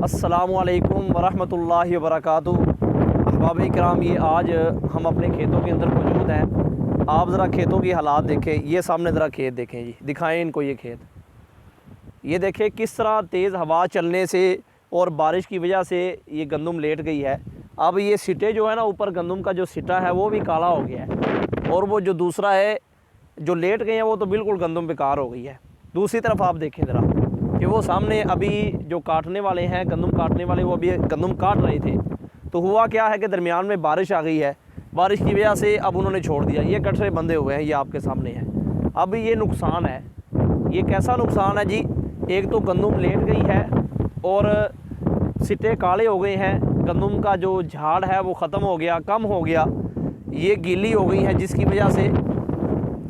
السلام علیکم ورحمۃ اللہ وبرکاتہ۔ احباب کرام، یہ آج ہم اپنے کھیتوں کے اندر موجود ہیں۔ آپ ذرا کھیتوں کی حالات دیکھیں، یہ سامنے ذرا کھیت دیکھیں جی، دکھائیں ان کو یہ کھیت۔ یہ دیکھیں کس طرح تیز ہوا چلنے سے اور بارش کی وجہ سے یہ گندم لیٹ گئی ہے۔ اب یہ سٹے جو ہے نا، اوپر گندم کا جو سٹا ہے وہ بھی کالا ہو گیا ہے، اور وہ جو دوسرا ہے جو لیٹ گئے ہیں وہ تو بالکل گندم بیکار ہو گئی ہے۔ دوسری طرف آپ دیکھیں ذرا کہ وہ سامنے ابھی جو کاٹنے والے ہیں، گندم کاٹنے والے، وہ ابھی گندم کاٹ رہے تھے، تو ہوا کیا ہے کہ درمیان میں بارش آ گئی ہے۔ بارش کی وجہ سے اب انہوں نے چھوڑ دیا، یہ گٹھرے بندھے ہوئے ہیں، یہ آپ کے سامنے ہیں۔ اب یہ نقصان ہے۔ یہ کیسا نقصان ہے جی؟ ایک تو گندم لیٹ گئی ہے اور سٹے کالے ہو گئے ہیں، گندم کا جو جھاڑ ہے وہ ختم ہو گیا، کم ہو گیا، یہ گیلی ہو گئی ہے، جس کی وجہ سے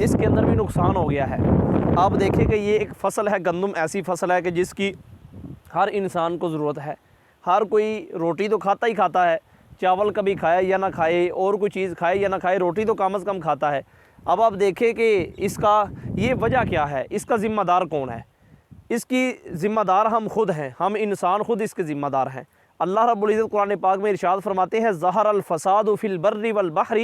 اس کے اندر بھی نقصان ہو گیا ہے۔ آپ دیکھیں کہ یہ ایک فصل ہے، گندم ایسی فصل ہے کہ جس کی ہر انسان کو ضرورت ہے۔ ہر کوئی روٹی تو کھاتا ہی کھاتا ہے، چاول کبھی کھائے یا نہ کھائے، اور کوئی چیز کھائے یا نہ کھائے، روٹی تو کم از کم کھاتا ہے۔ اب آپ دیکھیں کہ اس کا یہ وجہ کیا ہے، اس کا ذمہ دار کون ہے؟ اس کی ذمہ دار ہم خود ہیں، ہم انسان خود اس کے ذمہ دار ہیں۔ اللہ رب العزت قرآن پاک میں ارشاد فرماتے ہیں، ظہر الفساد فی البر والبحر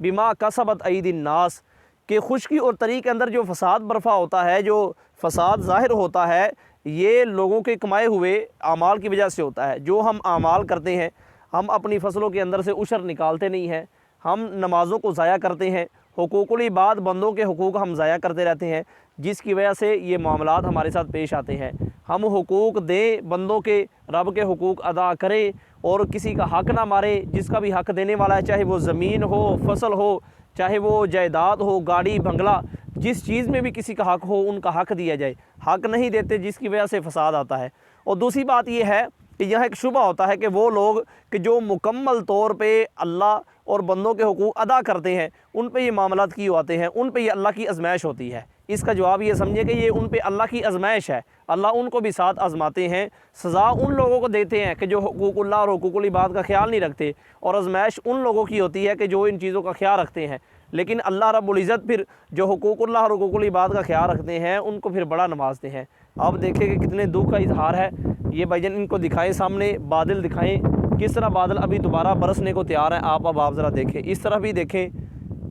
بما کسبت ایدی الناس، کہ خشکی اور تری کے اندر جو فساد برپا ہوتا ہے، جو فساد ظاہر ہوتا ہے، یہ لوگوں کے کمائے ہوئے اعمال کی وجہ سے ہوتا ہے۔ جو ہم اعمال کرتے ہیں، ہم اپنی فصلوں کے اندر سے عشر نکالتے نہیں ہیں، ہم نمازوں کو ضائع کرتے ہیں، حقوق العباد بندوں کے حقوق ہم ضائع کرتے رہتے ہیں، جس کی وجہ سے یہ معاملات ہمارے ساتھ پیش آتے ہیں۔ ہم حقوق دیں بندوں کے، رب کے حقوق ادا کریں، اور کسی کا حق نہ مارے، جس کا بھی حق دینے والا ہے، چاہے وہ زمین ہو، فصل ہو، چاہے وہ جائیداد ہو، گاڑی بنگلہ، جس چیز میں بھی کسی کا حق ہو ان کا حق دیا جائے۔ حق نہیں دیتے، جس کی وجہ سے فساد آتا ہے۔ اور دوسری بات یہ ہے کہ یہاں ایک شبہ ہوتا ہے کہ وہ لوگ کہ جو مکمل طور پہ اللہ اور بندوں کے حقوق ادا کرتے ہیں، ان پہ یہ معاملات کیوں آتے ہیں، ان پہ یہ اللہ کی آزمائش ہوتی ہے۔ اس کا جواب یہ سمجھے کہ یہ ان پہ اللہ کی آزمائش ہے، اللہ ان کو بھی ساتھ آزماتے ہیں۔ سزا ان لوگوں کو دیتے ہیں کہ جو حقوق اللہ اور حقوق العباد کا خیال نہیں رکھتے، اور آزمائش ان لوگوں کی ہوتی ہے کہ جو ان چیزوں کا خیال رکھتے ہیں۔ لیکن اللہ رب العزت پھر جو حقوق اللہ اور حقوق العباد کا خیال رکھتے ہیں ان کو پھر بڑا نوازتے ہیں۔ آپ دیکھیں کہ کتنے دکھ کا اظہار ہے۔ یہ بھائی جان ان کو دکھائیں، سامنے بادل دکھائیں، کس طرح بادل ابھی دوبارہ برسنے کو تیار ہیں۔ آپ ذرا دیکھیں، اس طرح بھی دیکھیں،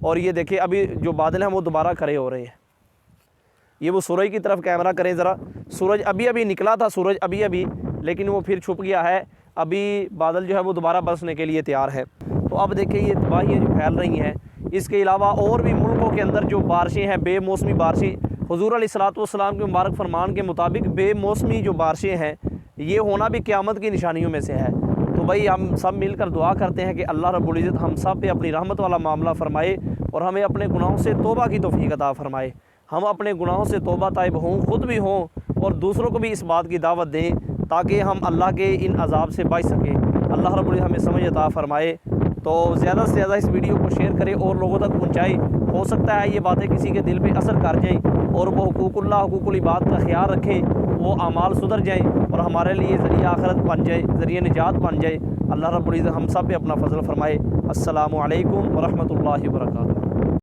اور یہ دیکھیں ابھی جو بادل ہیں وہ دوبارہ کھڑے ہو رہے ہیں۔ یہ وہ سورج کی طرف کیمرہ کریں ذرا، سورج ابھی نکلا تھا، سورج ابھی لیکن وہ پھر چھپ گیا ہے۔ ابھی بادل جو ہے وہ دوبارہ برسنے کے لیے تیار ہے۔ تو اب دیکھیں یہ تباہیاں جو پھیل رہی ہیں، اس کے علاوہ اور بھی ملکوں کے اندر جو بارشیں ہیں، بے موسمی بارشیں، حضور علیہ الصلوۃ والسلام کے مبارک فرمان کے مطابق بے موسمی جو بارشیں ہیں، یہ ہونا بھی قیامت کی نشانیوں میں سے ہے۔ تو بھائی ہم سب مل کر دعا کرتے ہیں کہ اللہ رب العزت ہم سب پہ اپنی رحمت والا معاملہ فرمائے، اور ہمیں اپنے گناہوں سے توبہ کی توفیق عطا فرمائے۔ ہم اپنے گناہوں سے توبہ طائب ہوں، خود بھی ہوں، اور دوسروں کو بھی اس بات کی دعوت دیں تاکہ ہم اللہ کے ان عذاب سے بچ سکیں۔ اللہ رب العزت ہمیں سمجھ عطا فرمائے۔ تو زیادہ سے زیادہ اس ویڈیو کو شیئر کریں اور لوگوں تک پہنچائیں۔ ہو سکتا ہے یہ باتیں کسی کے دل پہ اثر کر جائیں، اور وہ حقوق اللہ، حقوق العباد کا خیال رکھیں، وہ اعمال سدھر جائیں، اور ہمارے لیے ذریعہ آخرت بن جائے، ذریعہ نجات بن جائے۔ اللہ رب العزت ہم سب پہ اپنا فضل فرمائے۔ السلام علیکم ورحمۃ اللہ وبرکاتہ۔